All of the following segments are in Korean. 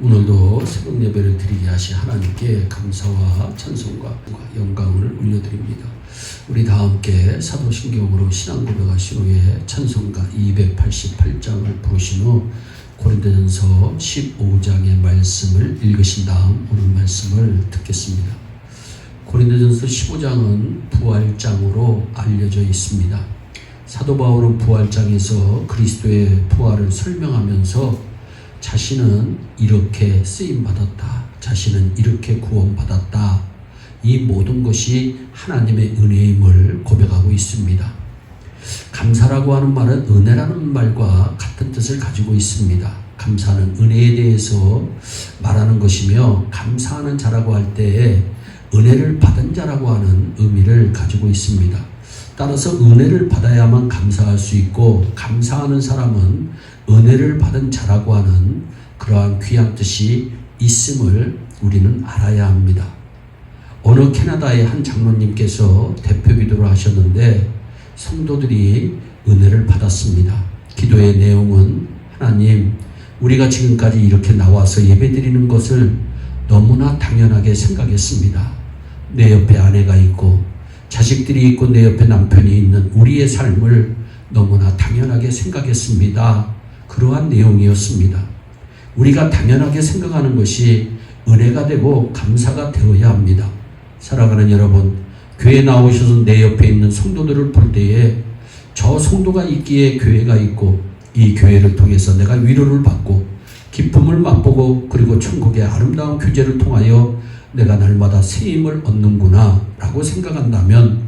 오늘도 새벽 예배를 드리게 하신 하나님께 감사와 찬송과 영광을 올려드립니다. 우리 다 함께 사도신경으로 신앙 고백하신 후에 찬송가 288장을 부르신 후 고린도전서 15장의 말씀을 읽으신 다음 오늘 말씀을 듣겠습니다. 고린도전서 15장은 부활장으로 알려져 있습니다. 사도 바울은 부활장에서 그리스도의 부활을 설명하면서 자신은 이렇게 쓰임받았다, 자신은 이렇게 구원받았다, 이 모든 것이 하나님의 은혜임을 고백하고 있습니다. 감사라고 하는 말은 은혜라는 말과 같은 뜻을 가지고 있습니다. 감사는 은혜에 대해서 말하는 것이며, 감사하는 자라고 할 때에 은혜를 받은 자라고 하는 의미를 가지고 있습니다. 따라서 은혜를 받아야만 감사할 수 있고, 감사하는 사람은 은혜를 받은 자라고 하는 그러한 귀한 뜻이 있음을 우리는 알아야 합니다. 어느 캐나다의 한 장로님께서 대표 기도를 하셨는데 성도들이 은혜를 받았습니다. 기도의 내용은, 하나님, 우리가 지금까지 이렇게 나와서 예배드리는 것을 너무나 당연하게 생각했습니다. 내 옆에 아내가 있고 자식들이 있고 내 옆에 남편이 있는 우리의 삶을 너무나 당연하게 생각했습니다. 그러한 내용이었습니다. 우리가 당연하게 생각하는 것이 은혜가 되고 감사가 되어야 합니다. 사랑하는 여러분, 교회 나오셔서 내 옆에 있는 성도들을 볼 때에 저 성도가 있기에 교회가 있고, 이 교회를 통해서 내가 위로를 받고 기쁨을 맛보고, 그리고 천국의 아름다운 규제를 통하여 내가 날마다 세임을 얻는구나 라고 생각한다면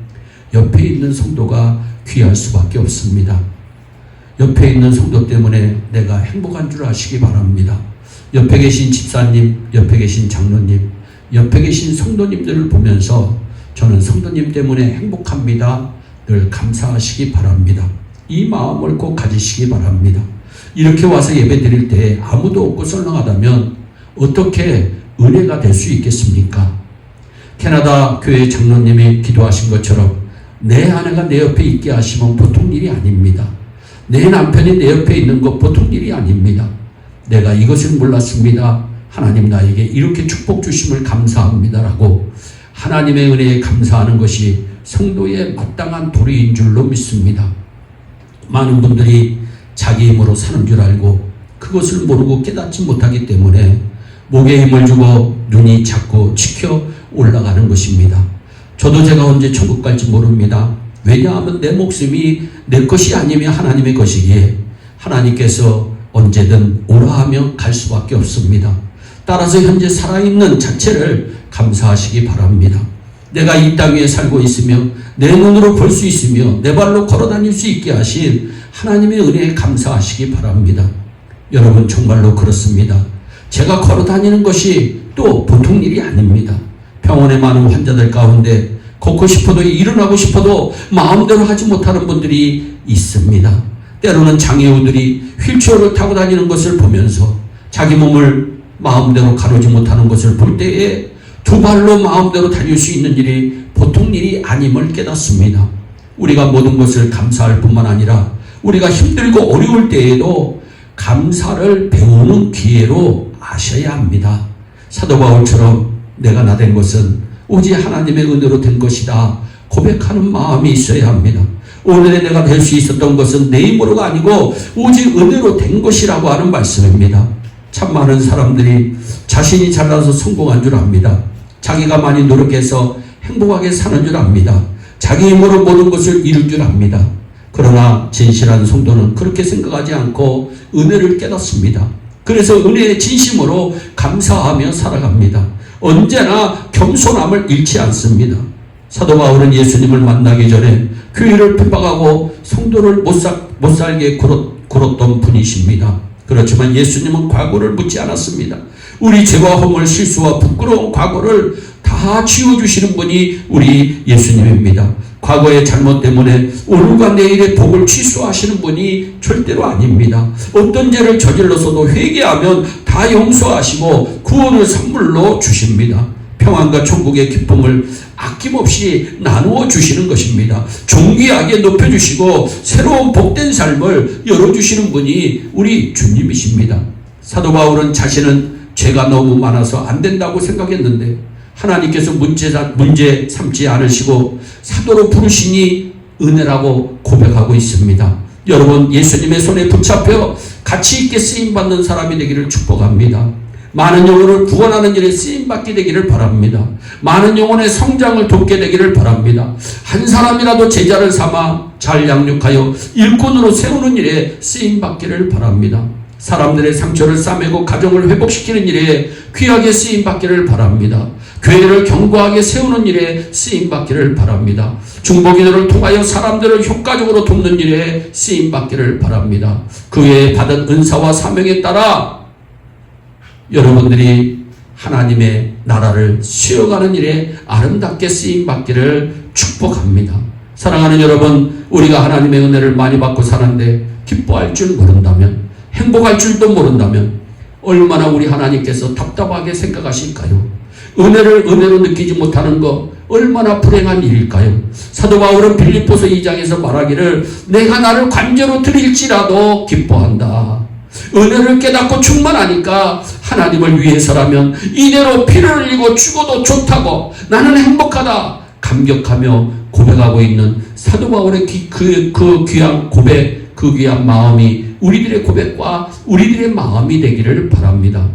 옆에 있는 성도가 귀할 수밖에 없습니다. 옆에 있는 성도 때문에 내가 행복한 줄 아시기 바랍니다. 옆에 계신 집사님, 옆에 계신 장로님, 옆에 계신 성도님들을 보면서 저는 성도님 때문에 행복합니다. 늘 감사하시기 바랍니다. 이 마음을 꼭 가지시기 바랍니다. 이렇게 와서 예배 드릴 때 아무도 없고 썰렁하다면 어떻게 은혜가 될 수 있겠습니까? 캐나다 교회 장로님이 기도하신 것처럼 내 아내가 내 옆에 있게 하시면 보통 일이 아닙니다. 내 남편이 내 옆에 있는 것 보통 일이 아닙니다. 내가 이것을 몰랐습니다. 하나님 나에게 이렇게 축복 주심을 감사합니다라고 하나님의 은혜에 감사하는 것이 성도의 마땅한 도리인 줄로 믿습니다. 많은 분들이 자기 힘으로 사는 줄 알고 그것을 모르고 깨닫지 못하기 때문에 목에 힘을 주고 눈이 자꾸 치켜 올라가는 것입니다. 저도 제가 언제 천국 갈지 모릅니다. 왜냐하면 내 목숨이 내 것이 아니면 하나님의 것이기에 하나님께서 언제든 오라 하면 갈 수밖에 없습니다. 따라서 현재 살아있는 자체를 감사하시기 바랍니다. 내가 이 땅 위에 살고 있으며 내 눈으로 볼 수 있으며 내 발로 걸어 다닐 수 있게 하신 하나님의 은혜에 감사하시기 바랍니다. 여러분, 정말로 그렇습니다. 제가 걸어 다니는 것이 또 보통 일이 아닙니다. 병원에 많은 환자들 가운데 걷고 싶어도 일어나고 싶어도 마음대로 하지 못하는 분들이 있습니다. 때로는 장애우들이 휠체어를 타고 다니는 것을 보면서 자기 몸을 마음대로 가르지 못하는 것을 볼 때에 두 발로 마음대로 다닐 수 있는 일이 보통 일이 아님을 깨닫습니다. 우리가 모든 것을 감사할 뿐만 아니라 우리가 힘들고 어려울 때에도 감사를 배우는 기회로 아셔야 합니다. 사도 바울처럼 내가 나 된 것은 오직 하나님의 은혜로 된 것이다 고백하는 마음이 있어야 합니다. 오늘의 내가 될 수 있었던 것은 내 힘으로가 아니고 오직 은혜로 된 것이라고 하는 말씀입니다. 참 많은 사람들이 자신이 잘나서 성공한 줄 압니다. 자기가 많이 노력해서 행복하게 사는 줄 압니다. 자기 힘으로 모든 것을 이룰 줄 압니다. 그러나 진실한 성도는 그렇게 생각하지 않고 은혜를 깨닫습니다. 그래서 은혜의 진심으로 감사하며 살아갑니다. 언제나 겸손함을 잃지 않습니다. 사도 바울은 예수님을 만나기 전에 교회를 핍박하고 성도를 못 살게 굴었던 분이십니다. 그렇지만 예수님은 과거를 묻지 않았습니다. 우리 죄와 허물, 실수와 부끄러운 과거를 다 지워주시는 분이 우리 예수님입니다. 과거의 잘못 때문에 오늘과 내일의 복을 취소하시는 분이 절대로 아닙니다. 어떤 죄를 저질러서도 회개하면 다 용서하시고 구원을 선물로 주십니다. 평안과 천국의 기쁨을 아낌없이 나누어 주시는 것입니다. 존귀하게 높여주시고 새로운 복된 삶을 열어주시는 분이 우리 주님이십니다. 사도 바울은 자신은 죄가 너무 많아서 안 된다고 생각했는데 하나님께서 문제 삼지 않으시고 사도로 부르시니 은혜라고 고백하고 있습니다. 여러분, 예수님의 손에 붙잡혀 가치 있게 쓰임받는 사람이 되기를 축복합니다. 많은 영혼을 구원하는 일에 쓰임받게 되기를 바랍니다. 많은 영혼의 성장을 돕게 되기를 바랍니다. 한 사람이라도 제자를 삼아 잘 양육하여 일꾼으로 세우는 일에 쓰임받기를 바랍니다. 사람들의 상처를 싸매고 가정을 회복시키는 일에 귀하게 쓰임받기를 바랍니다. 교회를 견고하게 세우는 일에 쓰임받기를 바랍니다. 중보기도를 통하여 사람들을 효과적으로 돕는 일에 쓰임받기를 바랍니다. 그 외에 받은 은사와 사명에 따라 여러분들이 하나님의 나라를 세워가는 일에 아름답게 쓰임받기를 축복합니다. 사랑하는 여러분, 우리가 하나님의 은혜를 많이 받고 사는데 기뻐할 줄 모른다면, 행복할 줄도 모른다면 얼마나 우리 하나님께서 답답하게 생각하실까요? 은혜를 은혜로 느끼지 못하는 것 얼마나 불행한 일일까요? 사도 바울은 빌립보서 2장에서 말하기를 내가 나를 관제로 드릴지라도 기뻐한다. 은혜를 깨닫고 충만하니까 하나님을 위해서라면 이대로 피를 흘리고 죽어도 좋다고 나는 행복하다 감격하며 고백하고 있는 사도 바울의 그 귀한 고백, 그 귀한 마음이 우리들의 고백과 우리들의 마음이 되기를 바랍니다.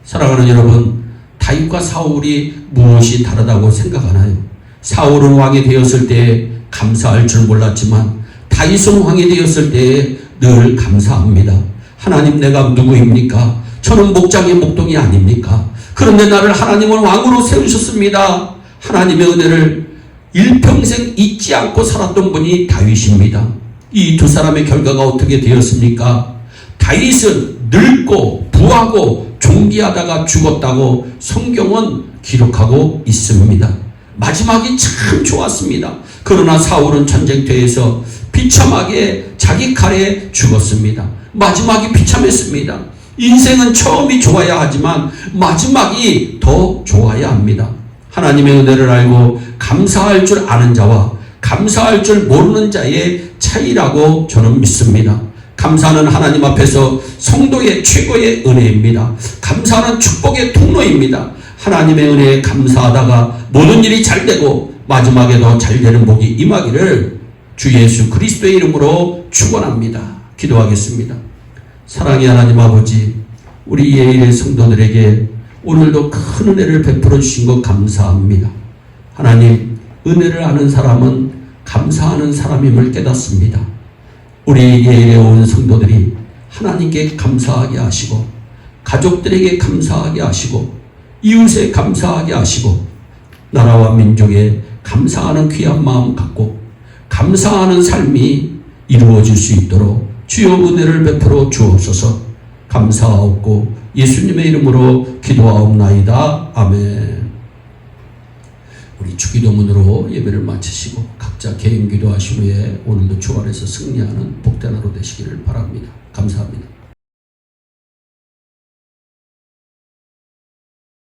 사랑하는 여러분, 다윗과 사울이 무엇이 다르다고 생각하나요? 사울은 왕이 되었을 때 감사할 줄 몰랐지만 다윗은 왕이 되었을 때 늘 감사합니다. 하나님, 내가 누구입니까? 저는 목장의 목동이 아닙니까? 그런데 나를 하나님은 왕으로 세우셨습니다. 하나님의 은혜를 일평생 잊지 않고 살았던 분이 다윗입니다. 이 두 사람의 결과가 어떻게 되었습니까? 다윗은 늙고 부하고 존귀하다가 죽었다고 성경은 기록하고 있습니다. 마지막이 참 좋았습니다. 그러나 사울은 전쟁터에서 비참하게 자기 칼에 죽었습니다. 마지막이 비참했습니다. 인생은 처음이 좋아야 하지만 마지막이 더 좋아야 합니다. 하나님의 은혜를 알고 감사할 줄 아는 자와 감사할 줄 모르는 자의 차이라고 저는 믿습니다. 감사는 하나님 앞에서 성도의 최고의 은혜입니다. 감사는 축복의 통로입니다. 하나님의 은혜에 감사하다가 모든 일이 잘 되고 마지막에도 잘 되는 복이 임하기를 주 예수 그리스도의 이름으로 축원합니다. 기도하겠습니다. 사랑의 하나님 아버지, 우리 예일의 성도들에게 오늘도 큰 은혜를 베풀어 주신 것 감사합니다. 하나님, 은혜를 아는 사람은 감사하는 사람임을 깨닫습니다. 우리 예일에 온 성도들이 하나님께 감사하게 하시고 가족들에게 감사하게 하시고 이웃에 감사하게 하시고 나라와 민족에 감사하는 귀한 마음 갖고 감사하는 삶이 이루어질 수 있도록 주여 은혜를 베풀어 주옵소서. 감사하옵고 예수님의 이름으로 기도하옵나이다. 아멘. 우리 주기도문으로 예배를 마치시고 각자 개인 기도하신 후에 오늘도 주 안에서 승리하는 복된 하루 되시기를 바랍니다. 감사합니다.